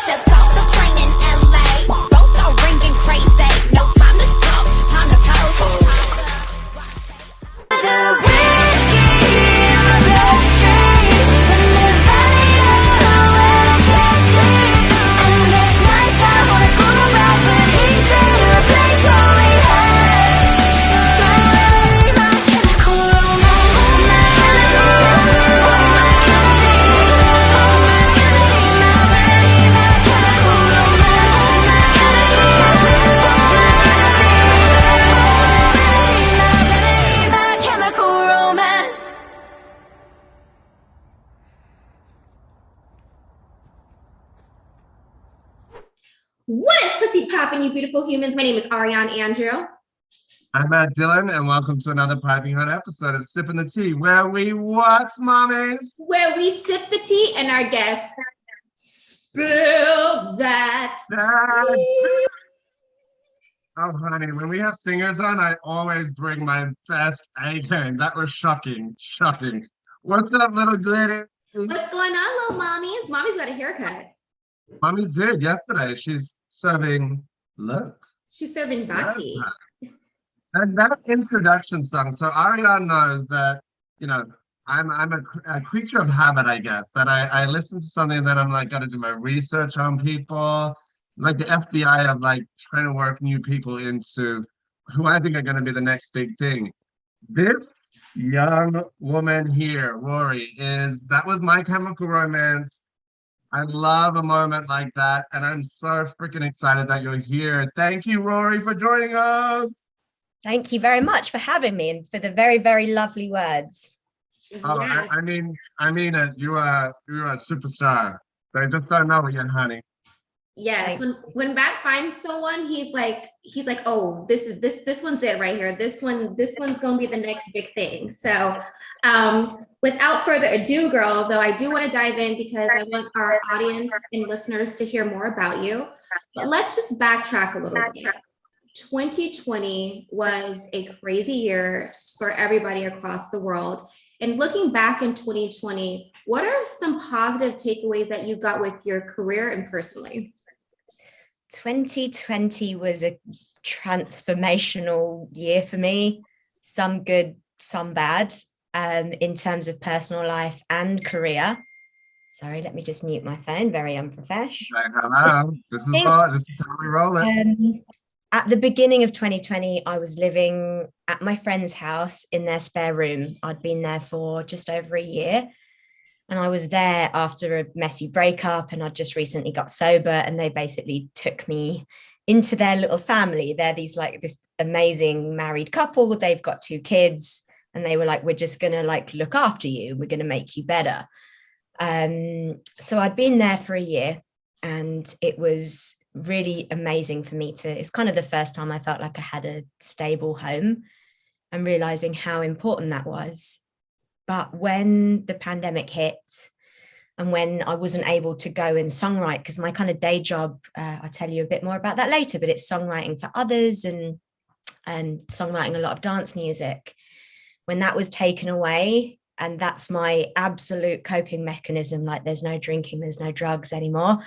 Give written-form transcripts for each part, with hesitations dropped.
Just off the plane in LA. Don't start ringing crazy. No time to talk, time to pose. The whiskey in my bloodstream, in the valley of where I can't sleep. And this night I wanna go back, but he's there to replace what we had. My remedy, my chemical romance, my chemical romance, oh my chemistry, oh my chemistry, my remedy, my chemical romance, my chemical romance, oh my chemistry, my chemical romance. What is pussy poppin', you beautiful humans? My name is Ariane Andrew. I'm Matt Dillon, and welcome to another piping hot episode of Sipping the Tea, where we what, mommies? Where we sip the tea and our guests spill that tea. Oh, honey, when we have singers on, I always bring my best A game. That was shocking. What's up, little glitter? What's going on, little mommies? Mommy's got a haircut. Mommy did yesterday. She's serving look. She's serving bati. And that introduction song. So Ariane knows that, I'm a creature of habit, I guess. That I listen to something that I'm like, got to do my research on people, like the FBI of like trying to work new people into who I think are going to be the next big thing. This young woman here, Rory, that was My Chemical Romance. I love a moment like that, and I'm so freaking excited that you're here. Thank you, Rory, for joining us. Thank you very much for having me and for the very, very lovely words. Oh, Yes. I mean it. You are a superstar. They just don't know it yet, honey. Yes. When Matt finds someone, he's like, oh, this one's it right here. This one's gonna be the next big thing. So without further ado, girl, though I do want to dive in because I want our audience and listeners to hear more about you. But let's just backtrack a little bit. 2020 was a crazy year for everybody across the world. And looking back in 2020, what are some positive takeaways that you got with your career and personally? 2020 was a transformational year for me, some good, some bad, in terms of personal life and career. Sorry, let me just mute my phone, very unprofessional. Hello, this is how we roll it. At the beginning of 2020, I was living at my friend's house in their spare room. I'd been there for just over a year. And I was there after a messy breakup, and I just recently got sober, and they basically took me into their little family. They're this amazing married couple. They've got 2 kids, and they were like, we're just going to look after you. We're going to make you better. So I'd been there for a year, and it was really amazing for me it's kind of the first time I felt like I had a stable home, and realizing how important that was. But when the pandemic hit, and when I wasn't able to go and songwrite, because my kind of day job, I'll tell you a bit more about that later, but it's songwriting for others and songwriting a lot of dance music. When that was taken away, and that's my absolute coping mechanism, like there's no drinking, there's no drugs anymore.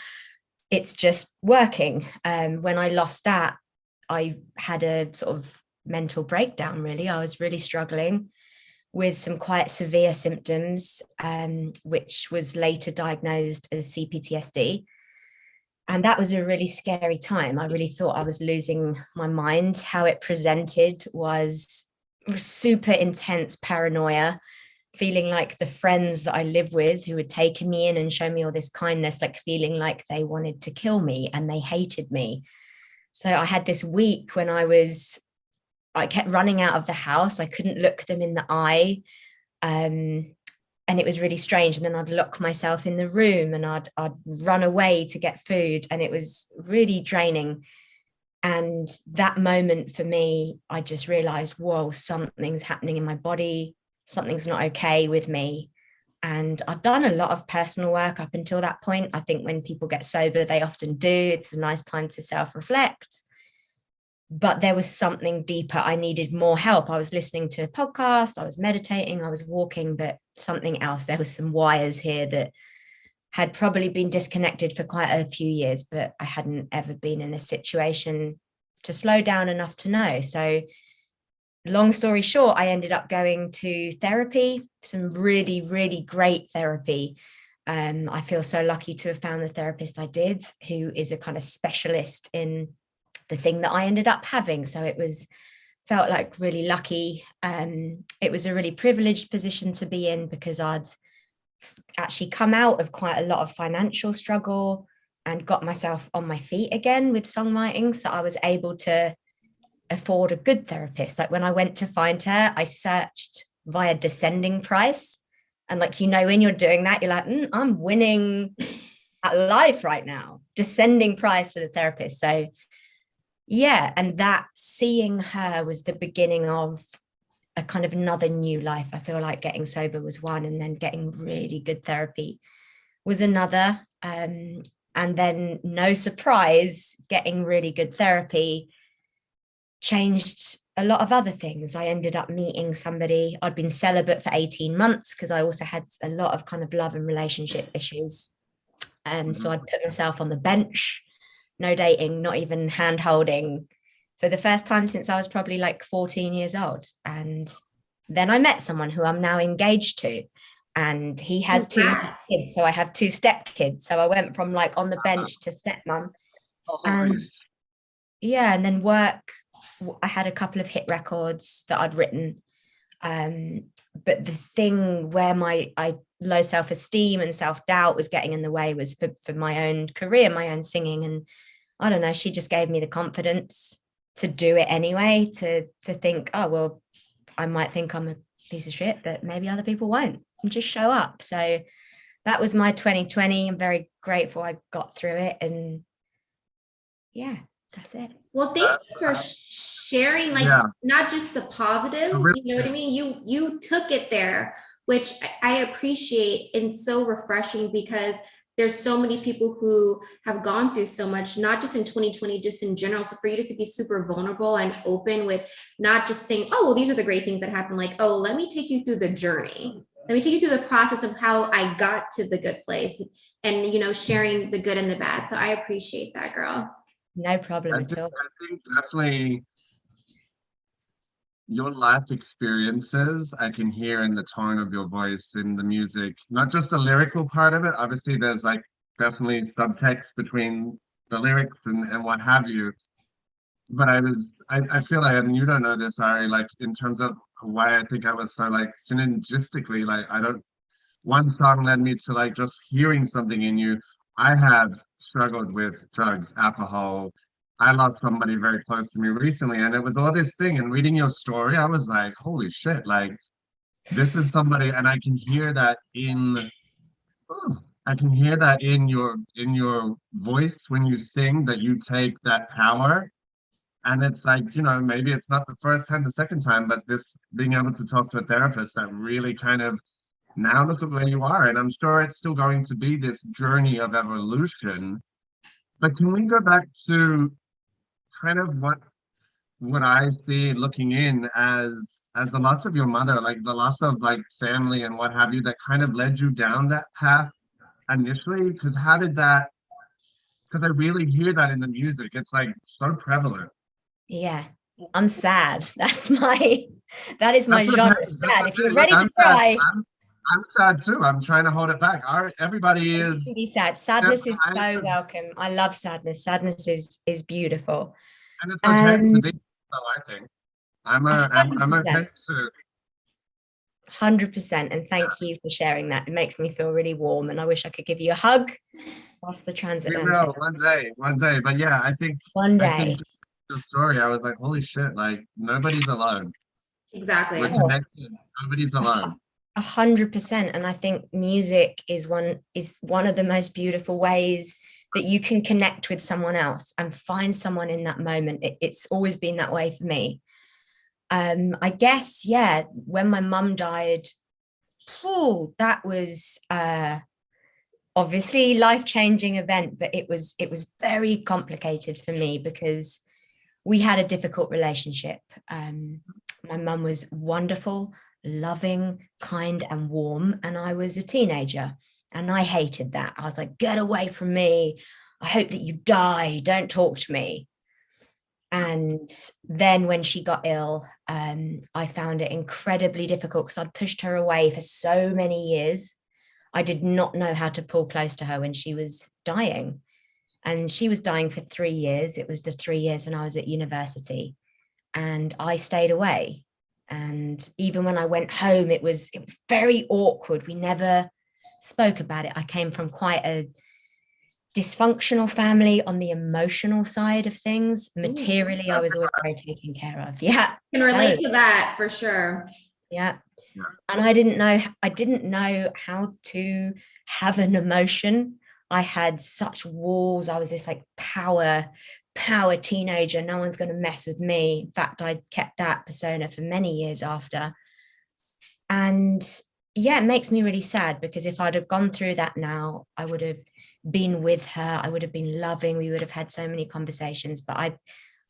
It's just working. When I lost that, I had a sort of mental breakdown, really. I was really struggling with some quite severe symptoms, which was later diagnosed as CPTSD. And that was a really scary time. I really thought I was losing my mind. How it presented was super intense paranoia, feeling like the friends that I live with who had taken me in and shown me all this kindness, like feeling like they wanted to kill me and they hated me. So I had this week when I kept running out of the house. I couldn't look them in the eye. And it was really strange. And then I'd lock myself in the room, and I'd run away to get food. And it was really draining. And that moment for me, I just realized, whoa, something's happening in my body. Something's not okay with me. And I've done a lot of personal work up until that point. I think when people get sober, they often do. It's a nice time to self-reflect. but there was something deeper. I needed more help. I was listening to a podcast, I was meditating, I was walking, but something else. There was some wires here that had probably been disconnected for quite a few years, but I hadn't ever been in a situation to slow down enough to know. So long story short, I ended up going to therapy, some really, really great therapy. I feel so lucky to have found the therapist I did, who is a kind of specialist in the thing that I ended up having. So it was felt like really lucky. It was a really privileged position to be in because I'd actually come out of quite a lot of financial struggle and got myself on my feet again with songwriting. So I was able to afford a good therapist. Like when I went to find her, I searched via descending price. And like, you know, when you're doing that, you're like, I'm winning at life right now, descending price for the therapist. So yeah, and that seeing her was the beginning of a kind of another new life. I feel like getting sober was one, and then getting really good therapy was another. And then, no surprise, getting really good therapy changed a lot of other things. I ended up meeting somebody. I'd been celibate for 18 months because I also had a lot of kind of love and relationship issues. So I'd put myself on the bench, no dating, not even hand holding, for the first time since I was probably like 14 years old. And then I met someone who I'm now engaged to, and he has two kids. So I have two step kids. So I went from like on the bench to stepmom. And yeah, and then work. I had a couple of hit records that I'd written. But the thing where my low self-esteem and self-doubt was getting in the way was for my own career, my own singing. And I don't know, she just gave me the confidence to do it anyway, to think, oh, well, I might think I'm a piece of shit, but maybe other people won't, and just show up. So that was my 2020. I'm very grateful I got through it. And yeah, that's it. Well, thank you for sharing, like, not just the positives, you know what I mean? You took it there, which I appreciate, and so refreshing, because there's so many people who have gone through so much, not just in 2020, just in general. So for you to be super vulnerable and open with not just saying, oh, well, these are the great things that happen, like, oh, let me take you through the journey. Let me take you through the process of how I got to the good place, and, you know, sharing the good and the bad. So I appreciate that, girl. No problem at all. I think definitely your life experiences, I can hear in the tone of your voice, in the music, not just the lyrical part of it. Obviously, there's like definitely subtext between the lyrics and what have you. But I feel like, and you don't know this, Ari, like in terms of why I think I was so like synergistically, like one song led me to like just hearing something in you. I have struggled with drugs, alcohol. I lost somebody very close to me recently, and it was all this thing. And reading your story, I was like, holy shit, like this is somebody, and I can hear that in your voice when you sing, that you take that power. And it's like, you know, maybe it's not the first time, the second time, but this being able to talk to a therapist that really kind of, now look at where you are. And I'm sure it's still going to be this journey of evolution. But can we go back to kind of what I see looking in as the loss of your mother, like the loss of like family and what have you, that kind of led you down that path initially? Because how did that, because I really hear that in the music. It's like so prevalent. Yeah, I'm sad. That is my genre, sad. If you're ready to I'm cry. I'm sad too. I'm trying to hold it back. Everybody is really sad. Sadness is so welcome. I love sadness. Sadness is beautiful. And it's okay to be so, I think. I'm okay too. 100%. And thank you for sharing that. It makes me feel really warm, and I wish I could give you a hug past the transatlantic. We will one day. But yeah, I think the story, I was like, holy shit, like nobody's alone. Exactly. We're connected. Nobody's alone. 100%. And I think music is one of the most beautiful ways that you can connect with someone else and find someone in that moment. It's always been that way for me. I guess, yeah, when my mum died, that was obviously life-changing event, but it was very complicated for me because we had a difficult relationship. My mum was wonderful, loving, kind, and warm, and I was a teenager, and I hated that. I was like, get away from me. I hope that you die. Don't talk to me. And then when she got ill, I found it incredibly difficult because I'd pushed her away for so many years. I did not know how to pull close to her when she was dying. And she was dying for 3 years. It was the 3 years when I was at university, and I stayed away. And even when I went home, it was very awkward. We never spoke about it. I came from quite a dysfunctional family on the emotional side of things. Materially, I was always very taken care of. Yeah. Can relate to that for sure. Yeah. And I didn't know how to have an emotion. I had such walls. I was this like power teenager. No one's going to mess with me. In fact, I kept that persona for many years after. And yeah, it makes me really sad, because if I'd have gone through that now, I would have been with her. I would have been loving. We would have had so many conversations, but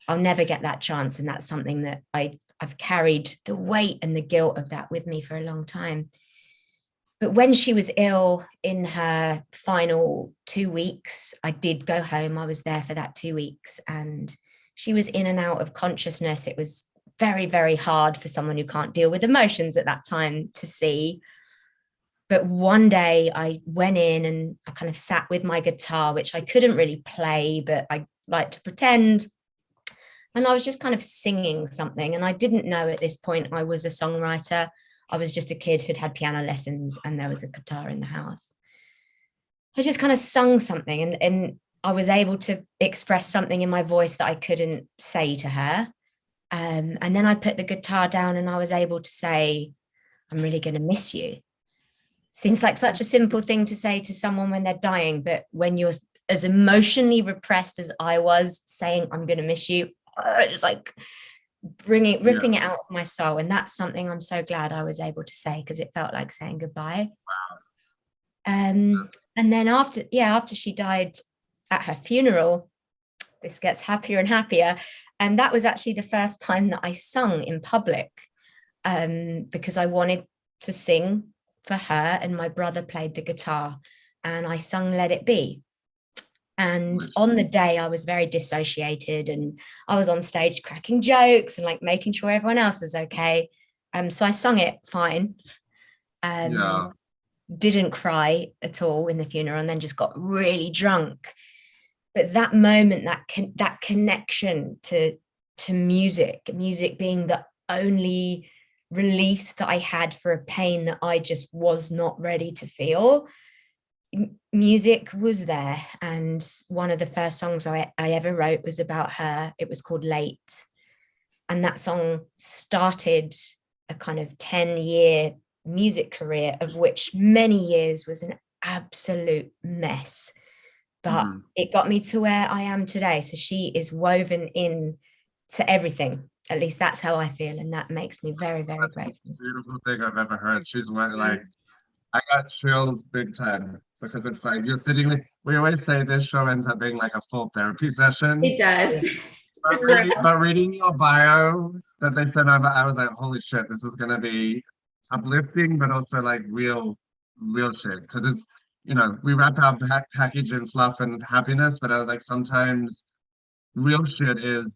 I'll never get that chance. And that's something that I've carried the weight and the guilt of that with me for a long time. But when she was ill in her final 2 weeks, I did go home. I was there for that 2 weeks, and she was in and out of consciousness. It was very, very hard for someone who can't deal with emotions at that time to see. But one day I went in and I kind of sat with my guitar, which I couldn't really play, but I like to pretend. And I was just kind of singing something. And I didn't know at this point I was a songwriter. I was just a kid who'd had piano lessons, and there was a guitar in the house. I just kind of sung something, and I was able to express something in my voice that I couldn't say to her. And then I put the guitar down and I was able to say, I'm really going to miss you. Seems like such a simple thing to say to someone when they're dying, but when you're as emotionally repressed as I was, saying I'm going to miss you, it's like ripping it out of my soul. And that's something I'm so glad I was able to say, because it felt like saying goodbye. And then after she died, at her funeral, this gets happier and happier. And that was actually the first time that I sung in public, because I wanted to sing for her, and my brother played the guitar, and I sung Let It Be. And on the day I was very dissociated, and I was on stage cracking jokes and like making sure everyone else was okay. So I sung it fine. Didn't cry at all in the funeral, and then just got really drunk. But that moment, that connection to music being the only release that I had for a pain that I just was not ready to feel. Music was there. And one of the first songs I ever wrote was about her. It was called Late. And that song started a kind of 10-year music career, of which many years was an absolute mess. But it got me to where I am today. So she is woven in to everything. At least that's how I feel. And that makes me very, very grateful. Beautiful thing I've ever heard. She's like, I got chills big time, because it's like you're sitting, we always say this show ends up being like a full therapy session. It does. But reading your bio that they sent over, I was like, holy shit, this is going to be uplifting, but also like real shit. Because it's, we wrap our package in fluff and happiness, but I was like, sometimes real shit is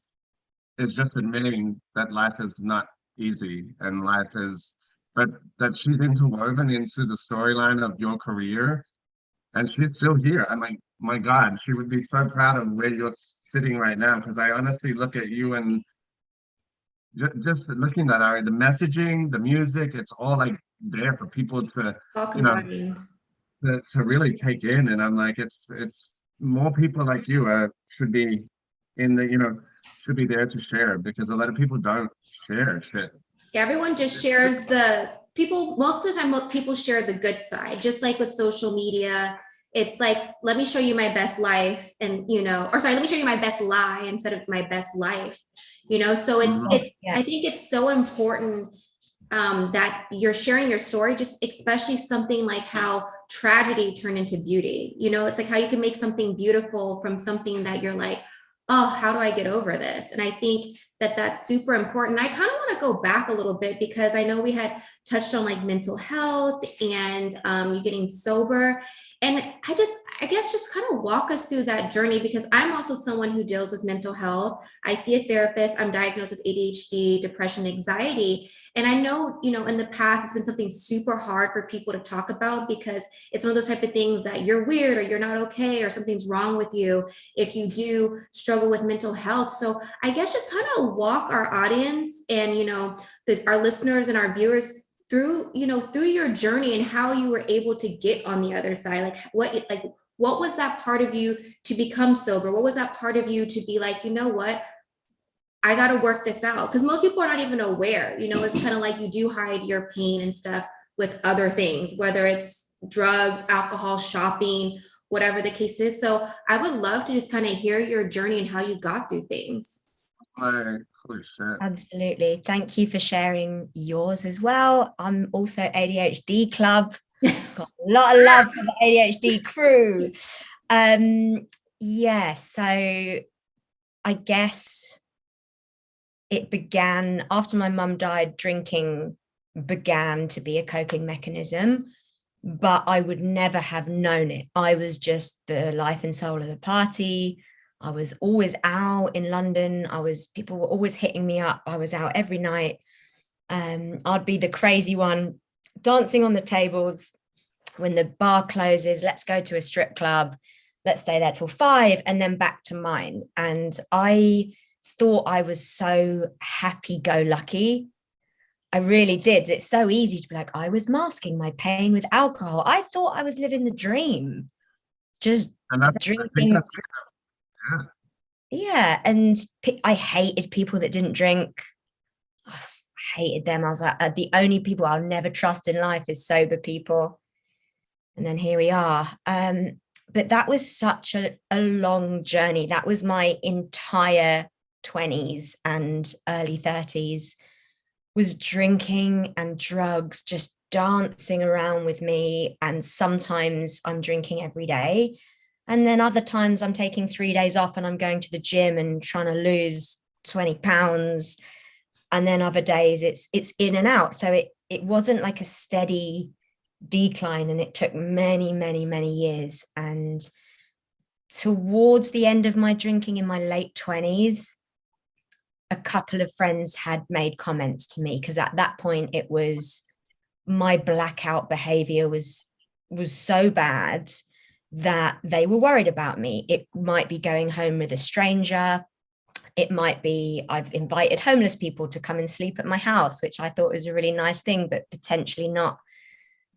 just admitting that life is not easy, and life is, but that she's interwoven into the storyline of your career, and she's still here. I'm like, my God, she would be so proud of where you're sitting right now, because I honestly look at you and just looking at Ari, the messaging, the music, it's all like there for people to, to really take in. And I'm like, it's more people like you should be in the, should be there to share, because a lot of people don't share shit. Yeah, everyone just shares most of the time people share the good side, just like with social media. It's like, let me show you my best life, and let me show you my best lie instead of my best life, so I think it's so important that you're sharing your story, just especially something like how tragedy turned into beauty. It's like how you can make something beautiful from something that you're like, oh, how do I get over this? And I think that that's super important. I kind of want to go back a little bit because I know we had touched on like mental health and you getting sober. And I guess just kind of walk us through that journey because I'm also someone who deals with mental health. I see a therapist. I'm diagnosed with ADHD, depression, anxiety. And I know, in the past, it's been something super hard for people to talk about because it's one of those type of things that you're weird or you're not okay or something's wrong with you if you do struggle with mental health. So I guess just kind of walk our audience and, our listeners and our viewers through your journey and how you were able to get on the other side. What was that part of you to become sober? What was that part of you to be like, you know what? I got to work this out. Because most people are not even aware, it's kind of like you do hide your pain and stuff with other things, whether it's drugs, alcohol, shopping, whatever the case is. So I would love to just kind of hear your journey and how you got through things. Like, holy shit. Absolutely. Thank you for sharing yours as well. I'm also ADHD club. Got a lot of love for the ADHD crew. Yeah, so I guess it began after my mum died. Drinking began to be a coping mechanism, but I would never have known it. I was just the life and soul of the party. I was always out in London. People were always hitting me up. I was out every night. I'd be the crazy one dancing on the tables when the bar closes. Let's go to a strip club. Let's stay there till 5 and then back to mine. And I thought I was so happy-go-lucky. I really did. It's so easy to be like, I was masking my pain with alcohol. I thought I was living the dream, just drinking. Yeah, and I hated people that didn't drink. I hated them. I was like, the only people I'll never trust in life is sober people. And then here we are. But that was such a long journey. That was my entire 20s and early 30s, was drinking and drugs just dancing around with me. And sometimes I'm drinking every day. And then other times I'm taking 3 days off and I'm going to the gym and trying to lose 20 pounds. And then other days it's in and out. So it wasn't like a steady decline, and it took many, many, many years. And towards the end of my drinking in my late 20s, a couple of friends had made comments to me, because at that point it was my blackout behavior was so bad that they were worried about me. It might be going home with a stranger. It might be I've invited homeless people to come and sleep at my house, which I thought was a really nice thing, but potentially not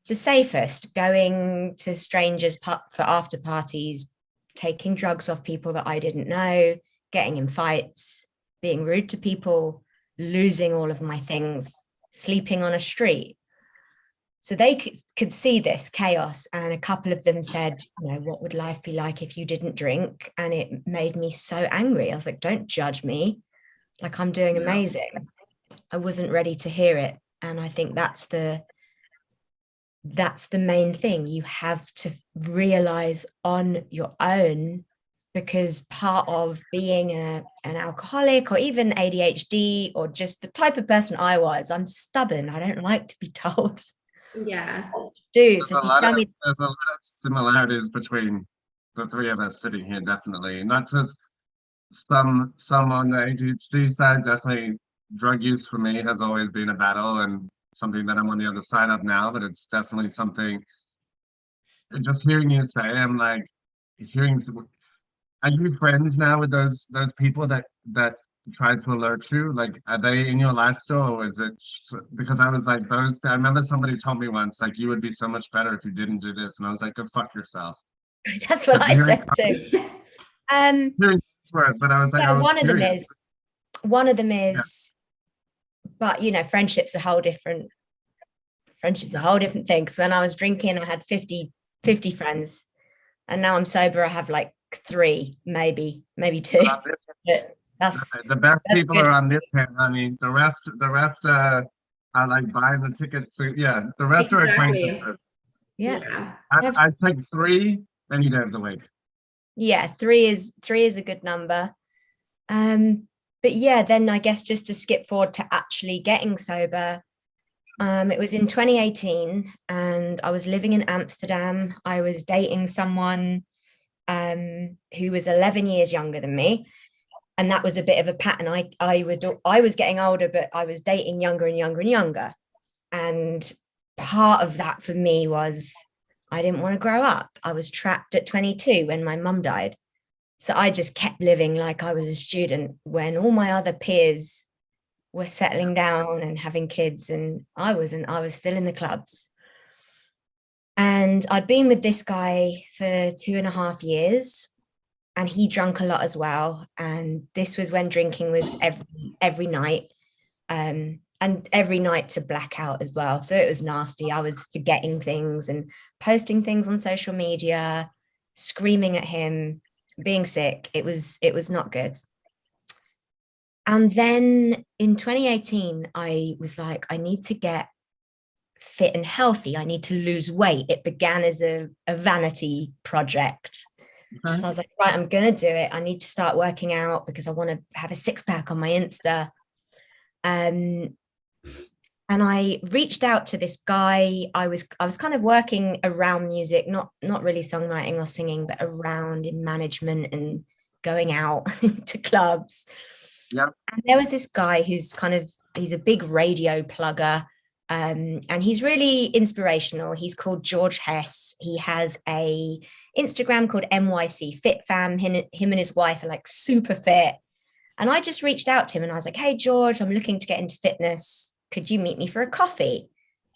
the safest. Going to strangers for after parties, taking drugs off people that I didn't know, getting in fights, being rude to people, losing all of my things, sleeping on a street. So they could see this chaos, and a couple of them said, what would life be like if you didn't drink? And it made me so angry. I was like, don't judge me, like I'm doing amazing. I wasn't ready to hear it. And I think that's the main thing. You have to realize on your own, because part of being an alcoholic or even ADHD or just the type of person I was, I'm stubborn. I don't like to be told. Yeah. There's a lot of similarities between the three of us sitting here, definitely. Not just some on the ADHD side. Definitely drug use for me has always been a battle and something that I'm on the other side of now, but it's definitely something. Just hearing you say, I'm like are you friends now with those people that try to alert you? Like, are they in your life still, or is it because I was like I remember somebody told me once, like, you would be so much better if you didn't do this, and I was like, go fuck yourself. That's what I said too. But I was like, one of them is, but friendship's a whole different thing. Because when I was drinking, I had 50 friends, and now I'm sober, I have like 3, maybe 2. The best people good. Are on this hand. I mean, the rest are like buying the tickets. So, the rest are acquaintances. Yeah. I take 3, then you don't have to wait. Yeah, 3 is a good number. But yeah, then I guess just to skip forward to actually getting sober, it was in 2018 and I was living in Amsterdam. I was dating someone who was 11 years younger than me. And that was a bit of a pattern. I was getting older, but I was dating younger and younger and younger. And part of that for me was I didn't want to grow up. I was trapped at 22 when my mum died. So I just kept living like I was a student when all my other peers were settling down and having kids, and I wasn't. I was still in the clubs. And I'd been with this guy for 2.5 years, and he drank a lot as well. And this was when drinking was every night, and every night to blackout as well. So it was nasty. I was forgetting things and posting things on social media, screaming at him, being sick. It was not good. And then in 2018, I was like, I need to get fit and healthy. I need to lose weight. It began as a vanity project. So I was like, right, I'm going to do it. I need to start working out because I want to have a six-pack on my Insta. And I reached out to this guy. I was kind of working around music, not really songwriting or singing, but around in management and going out to clubs. Yep. And there was this guy he's a big radio plugger. And he's really inspirational. He's called George Hess. He has a Instagram called NYC Fit Fam. Him and his wife are like super fit. And I just reached out to him and I was like, hey, George, I'm looking to get into fitness. Could you meet me for a coffee?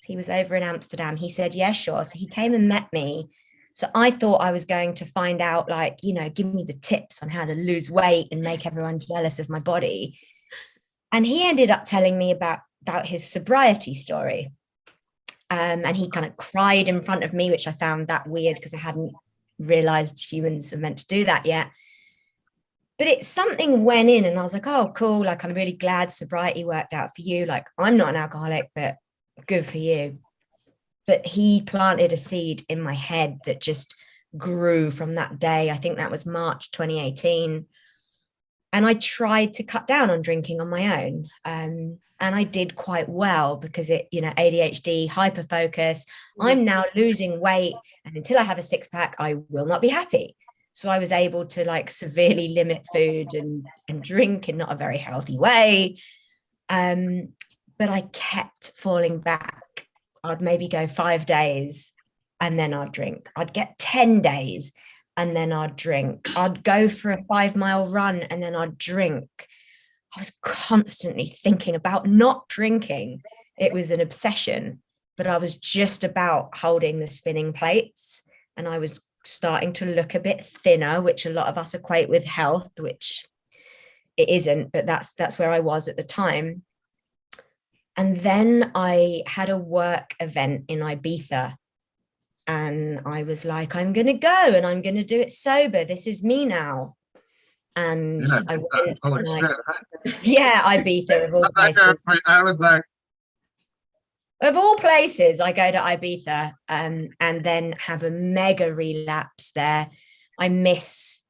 He was over in Amsterdam. He said, yeah, sure. So he came and met me. So I thought I was going to find out, like, give me the tips on how to lose weight and make everyone jealous of my body. And he ended up telling me about his sobriety story. And he kind of cried in front of me, which I found that weird because I hadn't realized humans are meant to do that yet. But it's something went in and I was like, oh, cool. Like, I'm really glad sobriety worked out for you. Like, I'm not an alcoholic, but good for you. But he planted a seed in my head that just grew from that day. I think that was March 2018. And I tried to cut down on drinking on my own. And I did quite well because ADHD, hyperfocus, I'm now losing weight. And until I have a six-pack, I will not be happy. So I was able to like severely limit food and drink in not a very healthy way. But I kept falling back. I'd maybe go 5 days and then I'd drink. I'd get 10 days and then I'd drink. I'd go for a 5-mile run and then I'd drink. I was constantly thinking about not drinking. It was an obsession, but I was just about holding the spinning plates and I was starting to look a bit thinner, which a lot of us equate with health, which it isn't, but that's where I was at the time. And then I had a work event in Ibiza and I was like, I'm going to go and I'm going to do it sober. This is me now. And I went, Ibiza of all places. I was like, of all places, I go to Ibiza and then have a mega relapse there. I miss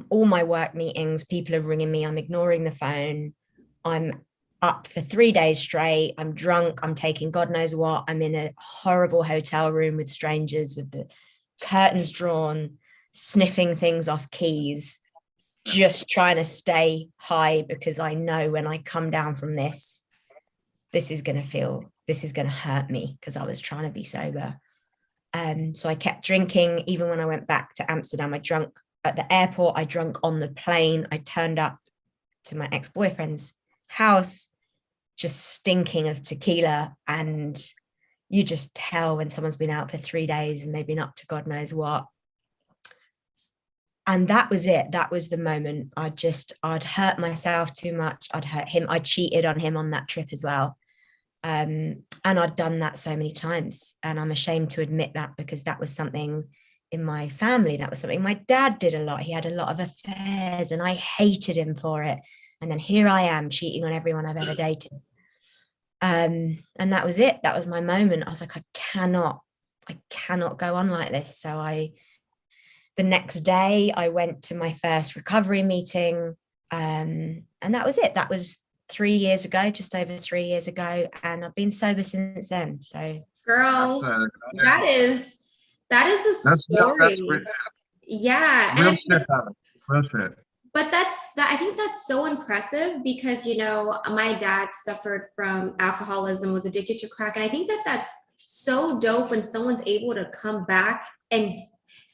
all my work meetings. People are ringing me. I'm ignoring the phone. I'm up for 3 days straight. I'm drunk. I'm taking God knows what. I'm in a horrible hotel room with strangers with the curtains drawn, sniffing things off keys, just trying to stay high because I know when I come down from this is going to hurt me because I was trying to be sober. So I kept drinking. Even when I went back to Amsterdam, I drank at the airport. I drank on the plane. I turned up to my ex-boyfriend's house just stinking of tequila, and you just tell when someone's been out for 3 days and they've been up to God knows what. And that was it. That was the moment. I'd hurt myself too much. I'd hurt him. I cheated on him on that trip as well. And I'd done that so many times, and I'm ashamed to admit that because that was something in my family. That was something my dad did a lot. He had a lot of affairs and I hated him for it. And then here I am cheating on everyone I've ever dated. And that was it. That was my moment. I was like, I cannot go on like this. So the next day I went to my first recovery meeting. And that was it. That was 3 years ago, just over 3 years ago, and I've been sober since then. So, Girl, that is a That's story. real, Yeah, and real I shit. think, Real shit. but I think that's so impressive because my dad suffered from alcoholism, was addicted to crack, and I think that that's so dope when someone's able to come back and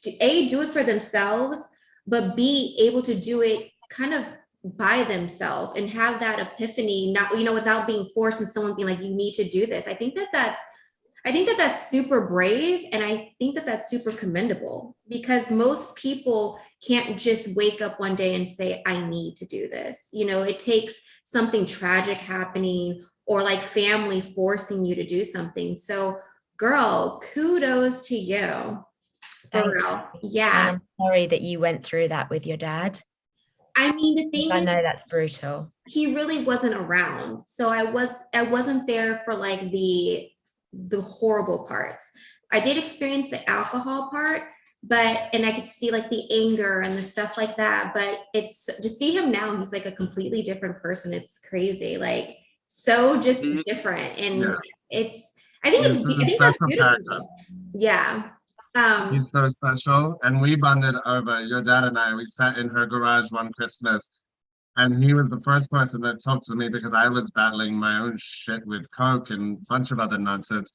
do it for themselves, but B, able to do it kind of by themselves and have that epiphany, not without being forced and someone being like, you need to do this. I think that that's super brave, and I think that that's super commendable because most people can't just wake up one day and say, I need to do this. It takes something tragic happening or like family forcing you to do something. So, girl, kudos to you. For real. Yeah. And I'm sorry that you went through that with your dad. I mean, the thing I is, know that's brutal. he really wasn't around. So I wasn't there for like the horrible parts. I did experience the alcohol part, and I could see like the anger and the stuff like that. But it's to see him now, he's like a completely different person. It's crazy. Like so just different. And I think He's a that's special beautiful. character. Yeah. He's so special. And we bonded over, your dad and I, we sat in her garage one Christmas, and he was the first person that talked to me because I was battling my own shit with coke and a bunch of other nonsense.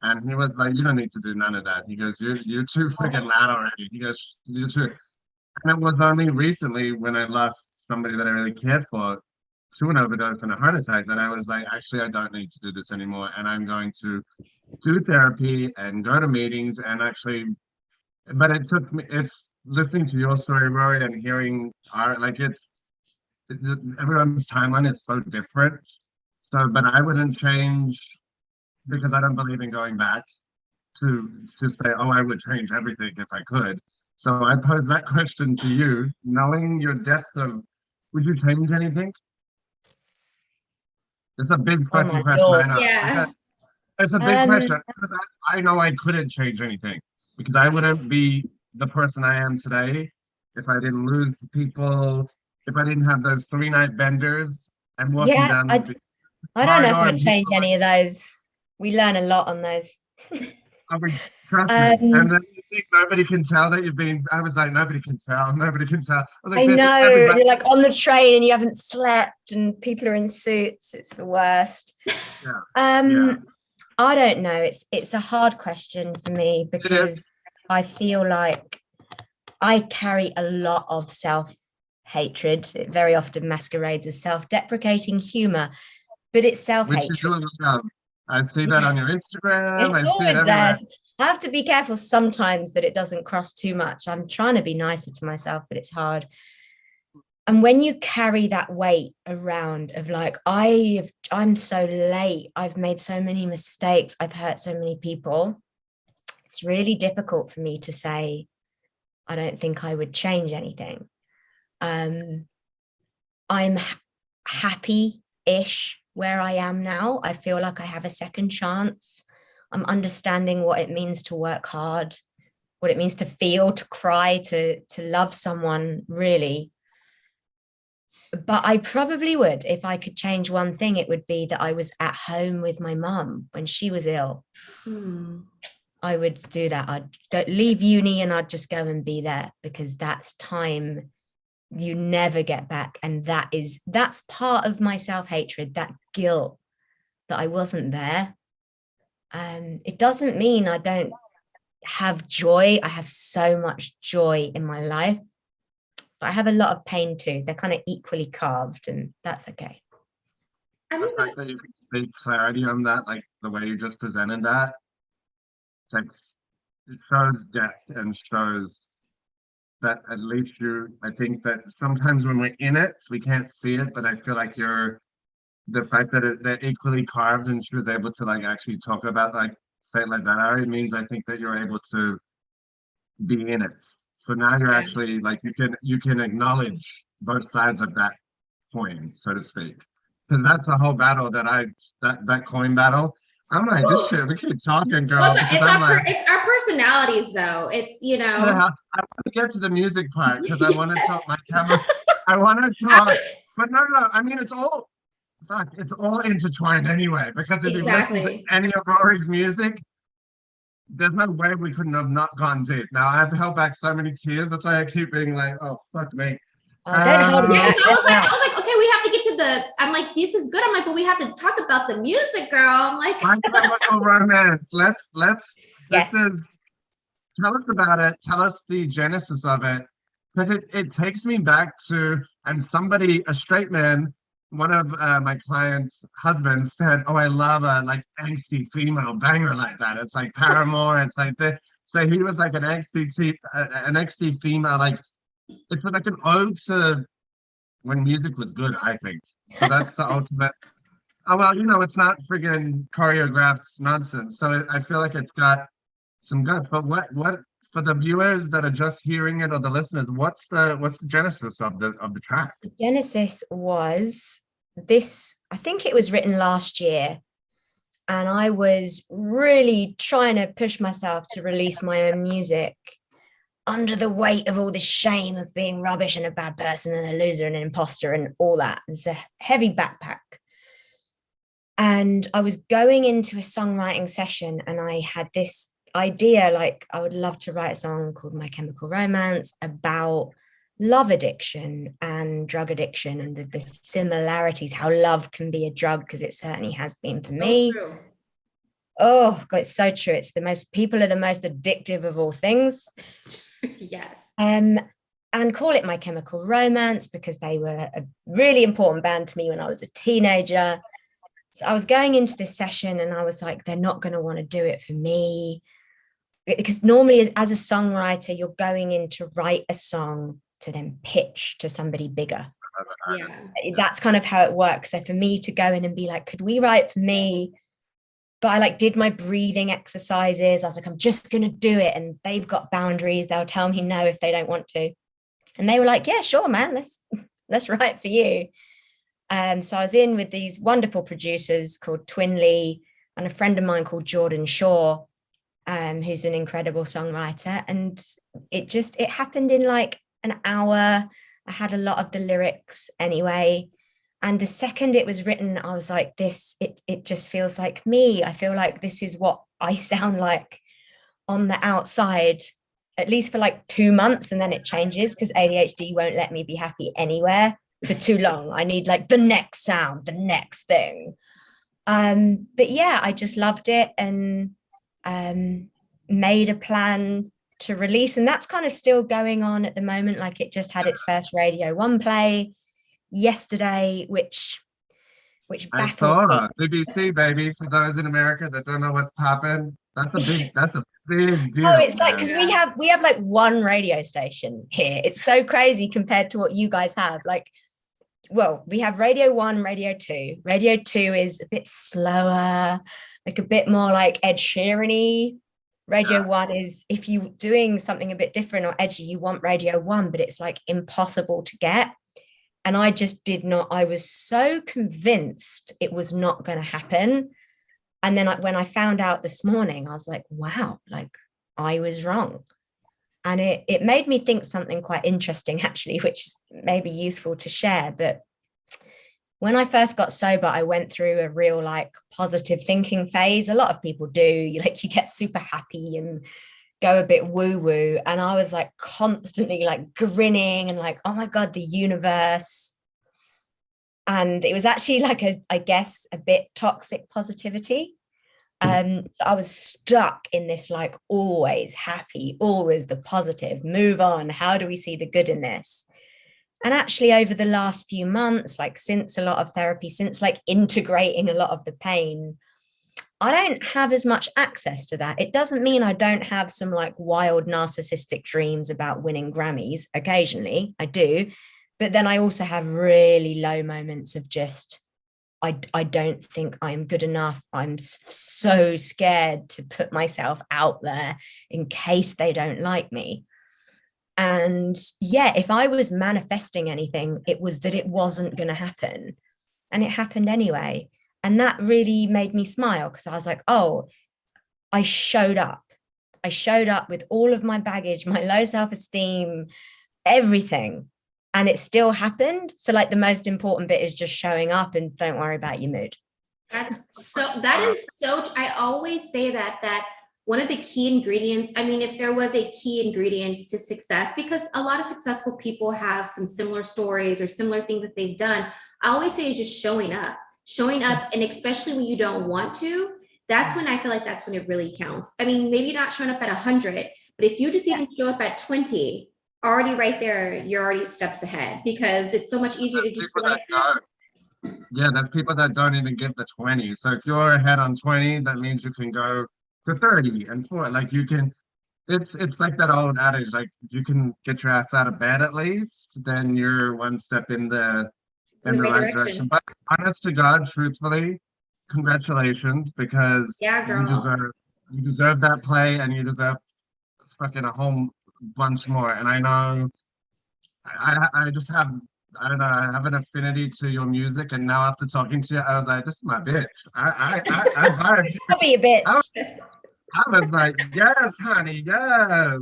And he was like, you don't need to do none of that. He goes, you're too freaking loud already. He goes, you're too. And it was only recently when I lost somebody that I really cared for to an overdose and a heart attack that I was like, actually, I don't need to do this anymore. And I'm going to do therapy and go to meetings and actually, but it took me, it's listening to your story, Rory, and hearing our, like, everyone's timeline is so different. So, but I wouldn't change because I don't believe in going back to say, oh, I would change everything if I could. So I pose that question to you, knowing your depth of, would you change anything? It's a big fucking question, I know. Yeah. It's a big question because I know I couldn't change anything because I wouldn't be the person I am today if I didn't lose people, if I didn't have those 3-night benders and walking down I the don't know if corridor I'd and change people any of those. We learn a lot on those. I mean, trust me. And then you think nobody can tell that you've been. I was like, nobody can tell. Nobody can tell. I was like, I know. everybody. You're like on the train and you haven't slept, and people are in suits. It's the worst. Yeah. I don't know. It's a hard question for me because I feel like I carry a lot of self-hatred. It very often masquerades as self-deprecating humor, but it's self-hatred. I see that on your Instagram. It's always there. I have to be careful sometimes that it doesn't cross too much. I'm trying to be nicer to myself, but it's hard. And when you carry that weight around of like, I'm so late, I've made so many mistakes, I've hurt so many people, it's really difficult for me to say, I don't think I would change anything. I'm happy-ish where I am now. I feel like I have a second chance. I'm understanding what it means to work hard, what it means to feel, to cry, to love someone, really. But I probably would, if I could change one thing, it would be that I was at home with my mum when she was ill. I would do that. I'd leave uni and I'd just go and be there because that's time you never get back. And that's part of my self-hatred, that guilt that I wasn't there. It doesn't mean I don't have joy. I have so much joy in my life, but I have a lot of pain too. They're kind of equally carved, and that's okay. The fact that you can speak clarity on that, like the way you just presented that, it shows depth and shows that at least I think that sometimes when we're in it, we can't see it, but I feel like the fact that they're equally carved and she was able to like actually talk about like, say it like that, already means I think that you're able to be in it. So now you're actually like, you can acknowledge both sides of that coin, so to speak. Because that's a whole battle that coin battle. I'm like, this shit, we keep talking, girl. Well, it's our personalities, though. It's, Yeah, I want to get to the music part because I want to talk my camera. I want to talk, but no. I mean, it's all intertwined anyway. Because if you listen to Exactly. any of Rory's music, there's no way we couldn't have not gone deep. Now I've held back so many tears. That's why I keep being like, oh fuck me. Oh, don't hold me Yeah, back. because I was like, okay, we have to get to the. I'm like, this is good. I'm like, but we have to talk about the music, girl. I'm like, My Chemical Romance. Let's. This Yes. is. Tell us about it. Tell us the genesis of it, because it takes me back to, and somebody, a straight man, one of my clients' husbands said, "Oh, I love a like angsty female banger like that. It's like Paramore. It's like this." So he was like an angsty female. Like it's like an ode to when music was good, I think. So that's the ultimate. Oh well, it's not friggin' choreographed nonsense. So I feel like it's got some guts. But what for the viewers that are just hearing it or the listeners, what's the genesis of the track? Genesis was this, I think it was written last year, and I was really trying to push myself to release my own music under the weight of all this shame of being rubbish and a bad person and a loser and an imposter and all that. It's a heavy backpack. And I was going into a songwriting session and I had this idea, like I would love to write a song called My Chemical Romance about love addiction and drug addiction and the similarities, how love can be a drug, because it certainly has been for me. true. Oh God, it's so true. People are the most addictive of all things. Yes. And call it My Chemical Romance because they were a really important band to me when I was a teenager. So I was going into this session and I was like, they're not going to want to do it for me. Because normally as a songwriter, you're going in to write a song to then pitch to somebody bigger. Yeah. That's kind of how it works. So for me to go in and be like, could we write for me? But I like did my breathing exercises. I was like, I'm just going to do it. And they've got boundaries. They'll tell me no if they don't want to. And they were like, yeah, sure, man, let's write for you. So I was in with these wonderful producers called Twin Lee and a friend of mine called Jordan Shaw, who's an incredible songwriter. And it happened in like an hour. I had a lot of the lyrics anyway. And the second it was written, I was like, it just feels like me. I feel like this is what I sound like on the outside, at least for like 2 months. And then it changes because ADHD won't let me be happy anywhere for too long. I need like the next sound, the next thing. But yeah, I just loved it and made a plan to release. And that's kind of still going on at the moment. Like it just had its first Radio 1 play yesterday, which I baffled saw me. BBC, baby. For those in America that don't know what's popping, that's a big Oh, deal, it's like man. because we have like one radio station here. It's so crazy compared to what you guys have. Like, well, we have Radio 1, Radio 2. Radio 2 is a bit slower, like a bit more like Ed Sheeran-y. Radio 1 is if you're doing something a bit different or edgy, you want Radio 1, but it's like impossible to get. And I just did not, I was so convinced it was not going to happen. And then when I found out this morning, I was like, wow, like I was wrong. And it made me think something quite interesting, actually, which is maybe useful to share. But when I first got sober, I went through a real like positive thinking phase. A lot of people do. You get super happy and go a bit woo woo. And I was like constantly like grinning and like, oh my God, the universe. And it was actually like I guess a bit toxic positivity. So I was stuck in this like always happy, always the positive, move on. How do we see the good in this? And actually over the last few months, like since a lot of therapy, since like integrating a lot of the pain, I don't have as much access to that. It doesn't mean I don't have some like wild narcissistic dreams about winning Grammys. Occasionally I do, but then I also have really low moments of just, I don't think I'm good enough. I'm so scared to put myself out there in case they don't like me. And yeah, if I was manifesting anything, it was that it wasn't going to happen. And it happened anyway. And that really made me smile because I was like, oh, I showed up. I showed up with all of my baggage, my low self-esteem, everything. and it still happened. So like the most important bit is just showing up and don't worry about your mood. I always say that one of the key ingredients, I mean, if there was a key ingredient to success, because a lot of successful people have some similar stories or similar things that they've done, I always say is just showing up, and especially when you don't want to, that's when I feel like that's when it really counts. I mean, maybe not showing up at 100, but if you just even show up at 20, already right there, you're already steps ahead, because it's so much easier to just be like, yeah, there's people that don't even give the 20. So if you're ahead on 20, that means you can go to 30 and 40. Like you can, it's like that old adage, like if you can get your ass out of bed at least, then you're one step in the right direction. But honest to God, truthfully, congratulations, because yeah, girl. you deserve that play, and you deserve fucking a whole bunch more. And I know I just have, I don't know, I have an affinity to your music, and now after talking to you, I was like, this is my bitch. I vibe. I'll be a bitch. I was like, yes, honey, yes.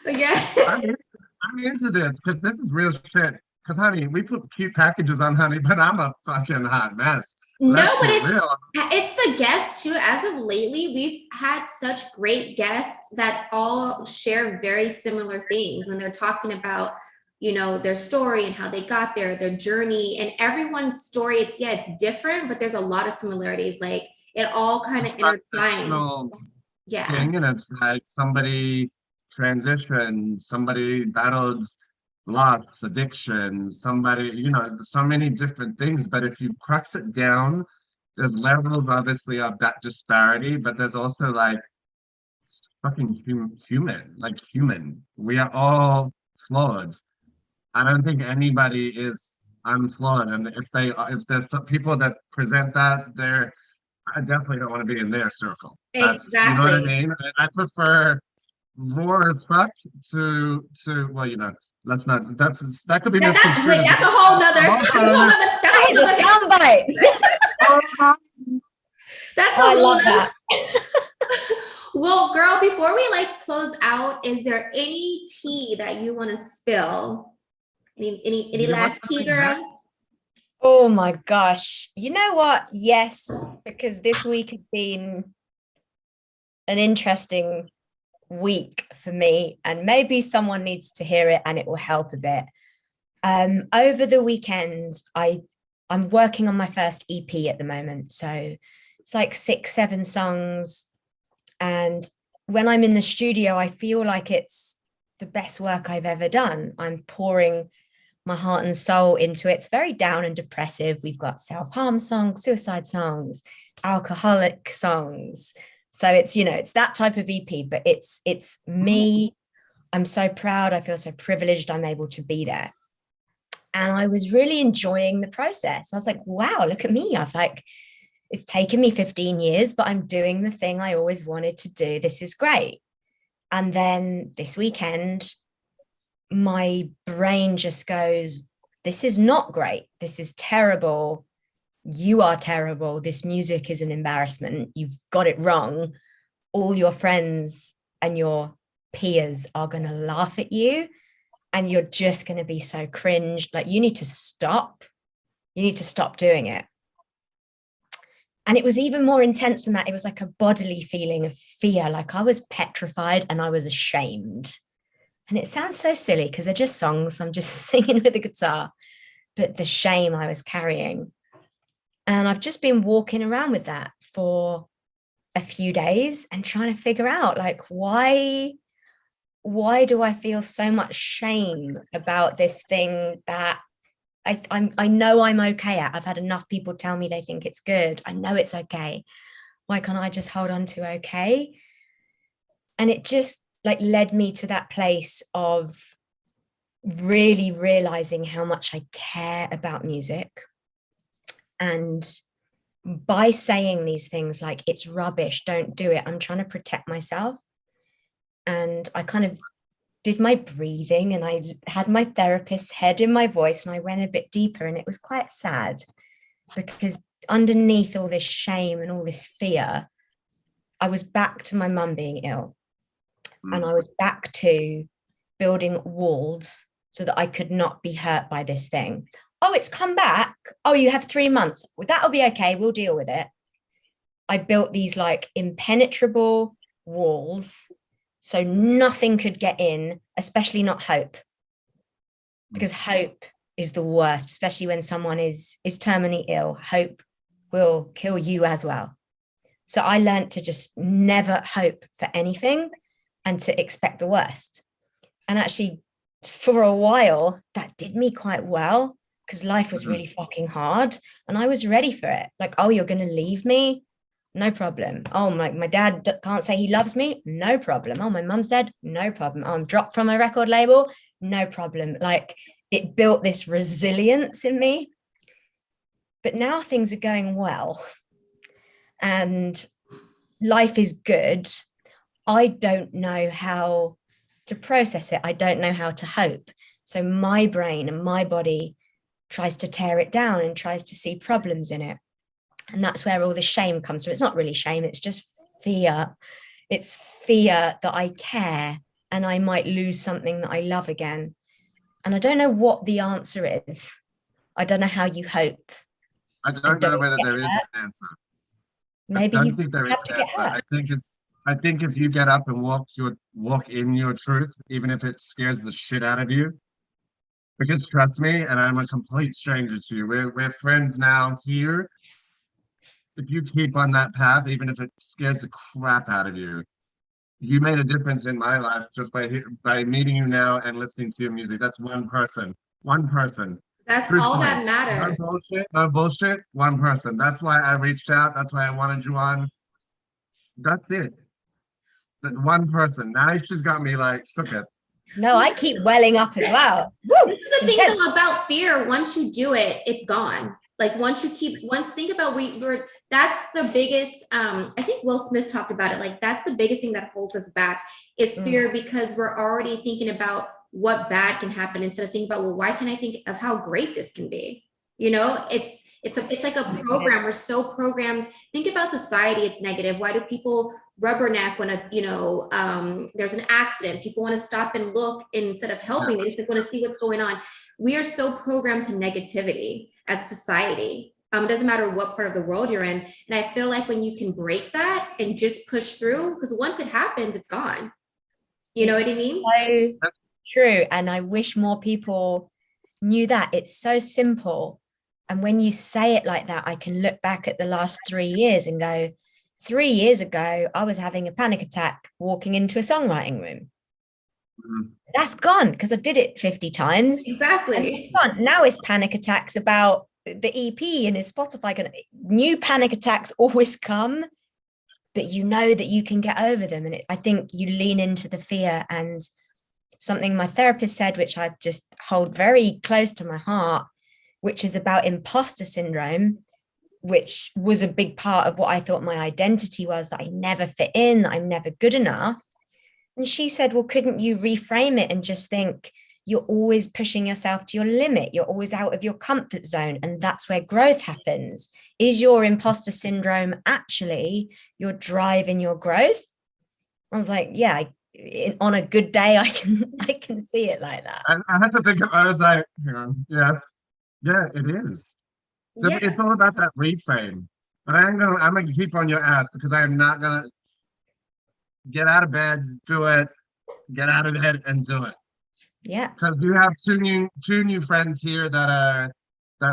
Yeah. I'm into this because this is real shit. Because, honey, we put cute packages on honey, but I'm a fucking hot mess. No, but it's the guests too. As of lately, we've had such great guests that all share very similar things when they're talking about, you know, their story and how they got there, their journey, and everyone's story. It's different, but there's a lot of similarities. Like it all kind of intertwines. Yeah. Thing, and it's like somebody transitioned, somebody battled loss, addiction, somebody, you know, so many different things. But if you crux it down, there's levels obviously of that disparity, but there's also like fucking human, like human. We are all flawed. I don't think anybody is unflawed. And if there's some people that present that, I definitely don't want to be in their circle. Exactly. You know what I mean? I prefer raw as fuck to well, you know, let's not. That could be misconstrued. That's a whole nother. That is a soundbite. That's I love that. Well, girl, before we like close out, is there any tea that you want to spill? Any last tea, girl? Oh my gosh. You know what? Yes, because this week has been an interesting week for me, and maybe someone needs to hear it and it will help a bit. Over the weekend, I'm working on my first EP at the moment. So it's like 6-7 songs. And when I'm in the studio, I feel like it's the best work I've ever done. I'm pouring my heart and soul into it. It's very down and depressive. We've got self-harm songs, suicide songs, alcoholic songs. So it's, you know, it's that type of EP, but it's me. I'm so proud. I feel so privileged I'm able to be there. And I was really enjoying the process. I was like, wow, look at me. It's taken me 15 years, but I'm doing the thing I always wanted to do. This is great. And then this weekend, my brain just goes, this is not great. This is terrible. You are terrible. This music is an embarrassment. You've got it wrong. All your friends and your peers are going to laugh at you, and you're just going to be so cringe. Like, you need to stop. You need to stop doing it. And it was even more intense than that. It was like a bodily feeling of fear. Like I was petrified and I was ashamed. And it sounds so silly because they're just songs. I'm just singing with a guitar, but the shame I was carrying. And I've just been walking around with that for a few days and trying to figure out, like, why do I feel so much shame about this thing that I know I'm okay at? I've had enough people tell me they think it's good. I know it's okay. Why can't I just hold on to okay? And it just like led me to that place of really realizing how much I care about music. And by saying these things like, it's rubbish, don't do it, I'm trying to protect myself. And I kind of did my breathing, and I had my therapist's head in my voice, and I went a bit deeper, and it was quite sad because underneath all this shame and all this fear, I was back to my mum being ill, and I was back to building walls so that I could not be hurt by this thing. Oh, it's come back. Oh, you have 3 months. Well, that'll be okay. We'll deal with it. I built these like impenetrable walls so nothing could get in, especially not hope. Because hope is the worst, especially when someone is terminally ill. Hope will kill you as well. So I learned to just never hope for anything and to expect the worst. And actually, for a while, that did me quite well because life was really fucking hard and I was ready for it. Like, oh, you're going to leave me? No problem. Oh, my dad can't say he loves me? No problem. Oh, my mum's dead? No problem. Oh, I'm dropped from my record label? No problem. Like, it built this resilience in me. But now things are going well and life is good. I don't know how to process it. I don't know how to hope. So my brain and my body tries to tear it down and tries to see problems in it. And that's where all the shame comes from. It's not really shame, it's just fear. It's fear that I care and I might lose something that I love again. And I don't know what the answer is. I don't know how you hope. I don't know whether there is an answer. Maybe I you don't think there is have to an get answer. hurt. I think if you get up and walk in your truth, even if it scares the shit out of you, because trust me, and I'm a complete stranger to you. We're friends now here. If you keep on that path, even if it scares the crap out of you, you made a difference in my life just by meeting you now and listening to your music. That's one person. One person. That's all Truthfully. that No matters. bullshit. No bullshit. One person. That's why I reached out. That's why I wanted you on. That's it. That one person. Now she's got me like shook it. No, I keep welling up as well. Woo, This is the thing intense. though about fear. Once you do it, it's gone. Like once think about that's the biggest, I think Will Smith talked about it. Like that's the biggest thing that holds us back is fear because we're already thinking about what bad can happen instead of thinking about, well, why can't I think of how great this can be? You know, it's like a program. We're so programmed. Think about society. It's negative. Why do people rubberneck when there's an accident? People want to stop and look instead of helping. They just want to see what's going on. We are so programmed to negativity as society. It doesn't matter what part of the world you're in. And I feel like when you can break that and just push through, because once it happens, it's gone. You know what I mean? So true. And I wish more people knew that. It's so simple. And when you say it like that, I can look back at the last 3 years and go, 3 years ago, I was having a panic attack walking into a songwriting room. That's gone because I did it 50 times. Exactly. Now it's panic attacks about the EP and is Spotify. New panic attacks always come, but you know that you can get over them. And I think you lean into the fear. And something my therapist said, which I just hold very close to my heart, which is about imposter syndrome, which was a big part of what I thought my identity was, that I never fit in, that I'm never good enough. And she said, well, couldn't you reframe it and just think you're always pushing yourself to your limit? You're always out of your comfort zone. And that's where growth happens. Is your imposter syndrome actually your drive in your growth? I was like, yeah, on a good day, I can see it like that. I had to think I was like, yes, yeah, it is. So Yeah. it's all about that reframe. But I'm gonna keep on your ass because I am not gonna get out of bed, do it, get out of bed and do it. Yeah. Because you have two new friends here that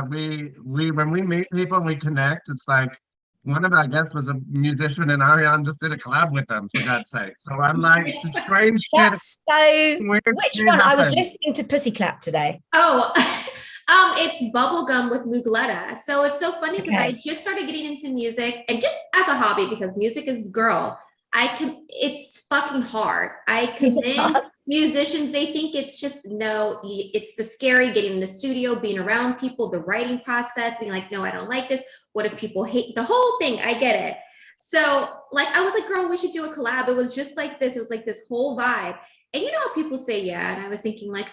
we when we meet people and we connect, it's like one of our guests was a musician and Ariane just did a collab with them, for God's sake. So I'm like, strange shit. That's so Weird which shit one? I was happens. listening to Pussyclap today. Oh, it's Bubblegum with Mugletta. So it's so funny because I just started getting into music and just as a hobby because music is girl. It's fucking hard. I commend musicians. They think it's just, no, it's the scary getting in the studio, being around people, the writing process, being like, no, I don't like this. What if people hate the whole thing? I get it. So like, I was like, girl, we should do a collab. It was just like this. It was like this whole vibe. And you know how people say, yeah. And I was thinking like,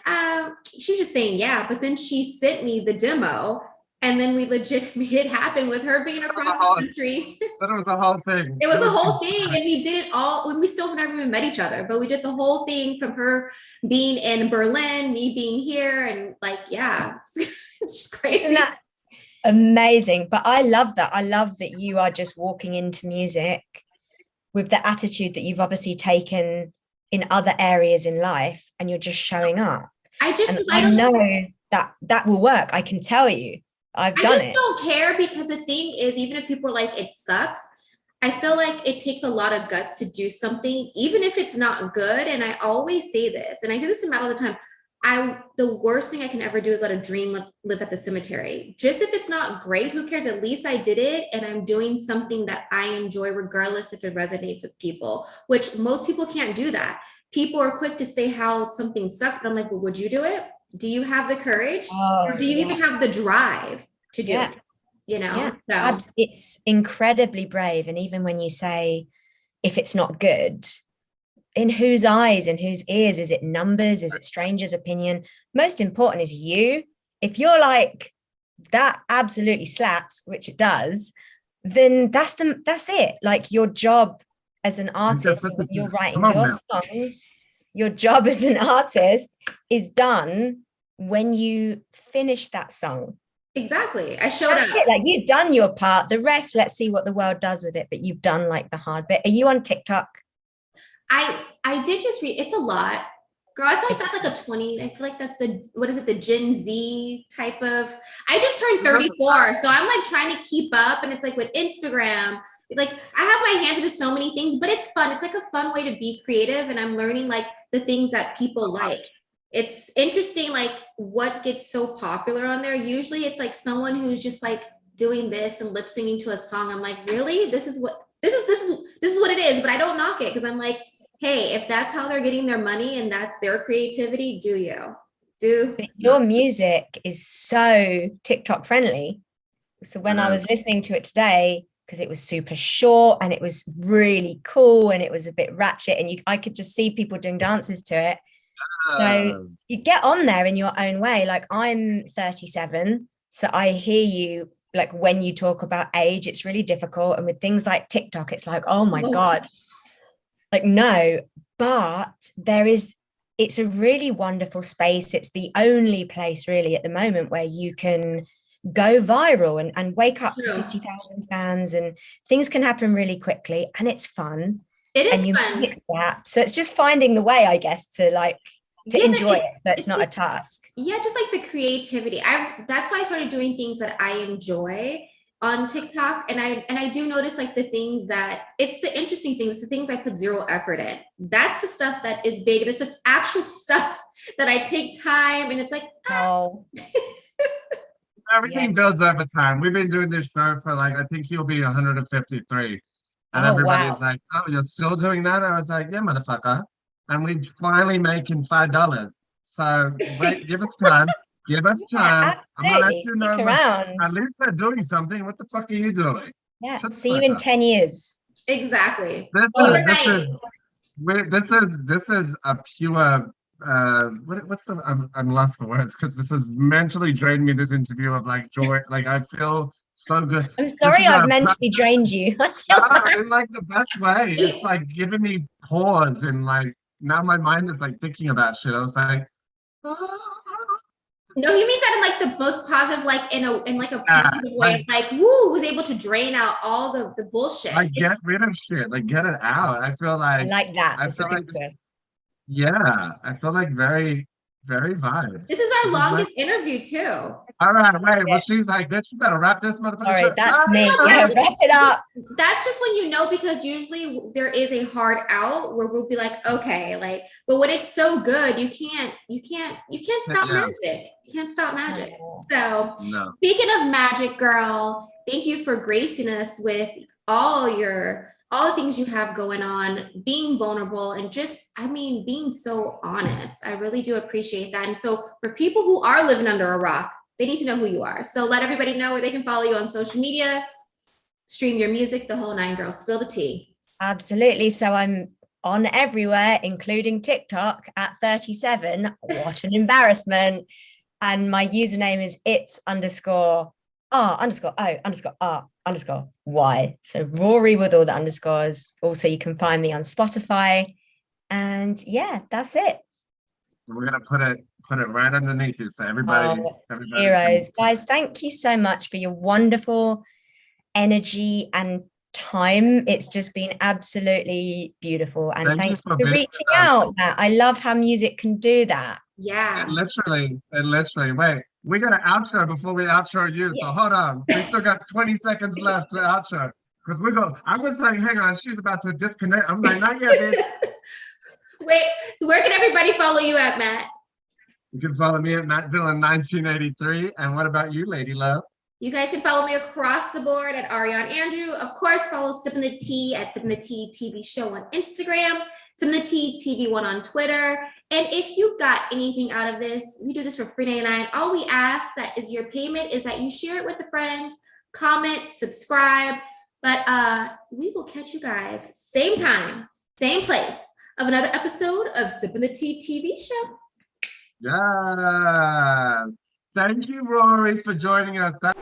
she's just saying, yeah. But then she sent me the demo And then we legit made it happen with her being across the country. But it was a whole thing. It was a whole thing, and we did it all when we still never even met each other, but we did the whole thing from her being in Berlin, me being here, and like, yeah, it's just crazy. Isn't that amazing? But I love that. I love that you are just walking into music with the attitude that you've obviously taken in other areas in life, and you're just showing up. I know that will work. I can tell you. I've done it. I don't care, because the thing is, even if people are like, it sucks, I feel like it takes a lot of guts to do something, even if it's not good. And I always say this, and I say this to Matt all the time. The worst thing I can ever do is let a dream live at the cemetery. Just if it's not great, who cares? At least I did it, and I'm doing something that I enjoy, regardless if it resonates with people, which most people can't do that. People are quick to say how something sucks, but I'm like, well, would you do it? Do you have the courage? Or do you even have the drive to do it? You know? So it's incredibly brave. And even when you say, if it's not good, in whose eyes and whose ears? Is it numbers? Is it strangers' opinion? Most important is you. If you're like, that absolutely slaps, which it does, then that's it. Like, your job as an artist, when you're writing your songs, your job as an artist is done when you finish that song. Exactly. I showed up. Like, you've done your part. The rest, let's see what the world does with it. But you've done like the hard bit. Are you on TikTok? I did just read. It's a lot. Girl, I feel like that's like a 20. I feel like that's the Gen Z type of. I just turned 34. So I'm like trying to keep up. And it's like with Instagram, like I have my hands into so many things, but it's fun. It's like a fun way to be creative. And I'm learning like the things that people like. It's interesting, like what gets so popular on there. Usually it's like someone who's just like doing this and lip singing to a song. I'm like, really? This is what it is. But I don't knock it, because I'm like, hey, if that's how they're getting their money and that's their creativity, your music is so TikTok friendly. So when I was listening to it today, because it was super short and it was really cool and it was a bit ratchet, and I could just see people doing dances to it. So you get on there in your own way. Like, I'm 37, so I hear you. Like, when you talk about age, it's really difficult. And with things like TikTok, it's like, oh my God, like, no, but it's a really wonderful space. It's the only place really at the moment where you can go viral and wake up to 50,000 fans, and things can happen really quickly, and it's fun. It is fun. That. So it's just finding the way, I guess, to enjoy it. So it's not a task. Yeah, just like the creativity. That's why I started doing things that I enjoy on TikTok. And I do notice like the things that, it's the interesting things, the things I put zero effort in. That's the stuff that is big. And it's the actual stuff that I take time, and it's like, Everything builds over time. We've been doing this show for like, I think you'll be 153. And everybody's like, oh, you're still doing that? I was like, yeah, motherfucker. And we're finally making $5. So wait, give us time. Give us time. I'm gonna let you know. At least we're doing something. What the fuck are you doing? Yeah. See you in 10 years. Exactly. This is a pure I'm lost for words, because this has mentally drained me, this interview of like joy. Like, I feel so good. I'm sorry I've mentally drained you. In like the best way. It's like giving me pause, and like now my mind is like thinking about shit. I was like, no, he means that in like the most positive, like in like a positive way, like was able to drain out all the bullshit. Like, get rid of shit, like get it out. I feel like I like that. I feel like I feel like very, very vibe. This is our longest interview too. All right, wait. Well, she's like, bitch, you better wrap this motherfucker. All right, that's me. Yeah, wrap it up. That's just when you know, because usually there is a hard out where we'll be like, okay, like, but when it's so good, you can't stop magic. You can't stop magic. So speaking of magic, girl, thank you for gracing us with all the things you have going on, being vulnerable, and just, being so honest. I really do appreciate that. And so for people who are living under a rock, they need to know who you are. So let everybody know where they can follow you on social media, stream your music, the whole nine, girls. Spill the tea. Absolutely. So I'm on everywhere, including TikTok at 37. What an embarrassment. And my username is its_. R_O_Y. So Rory with all the underscores. Also, you can find me on Spotify. And yeah, that's it. We're gonna put it right underneath you, so everybody, Heroes, guys, thank you so much for your wonderful energy and time. It's just been absolutely beautiful, and thank you for reaching out, Matt. I love how music can do that. Yeah. And literally, wait, we got an outro before we outro you, so hold on. We still got 20 seconds left to outro. Because I was like, hang on, she's about to disconnect. I'm like, not yet, bitch. Wait, so where can everybody follow you at, Matt? You can follow me at Matt Dillon 1983. And what about you, Lady Love? You guys can follow me across the board at Ariane Andrew. Of course, follow Sippin' the Tea at Sippin' the Tea TV Show on Instagram, Sippin' the Tea TV1 on Twitter. And if you got anything out of this, we do this for free 99. All we ask that is your payment is that you share it with a friend, comment, subscribe. But we will catch you guys same time, same place of another episode of Sippin' the Tea TV Show. Yeah. Thank you, Rory, for joining us. Got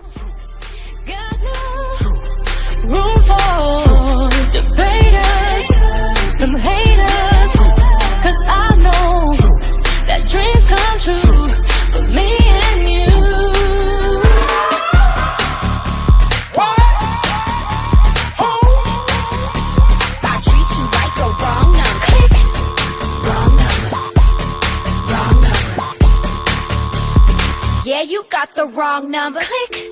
no room for debaters and haters, 'cause I know that dreams come true for me and you. I treat you like a wrong number. Wrong number. Wrong number. Yeah, you got the wrong number. Click.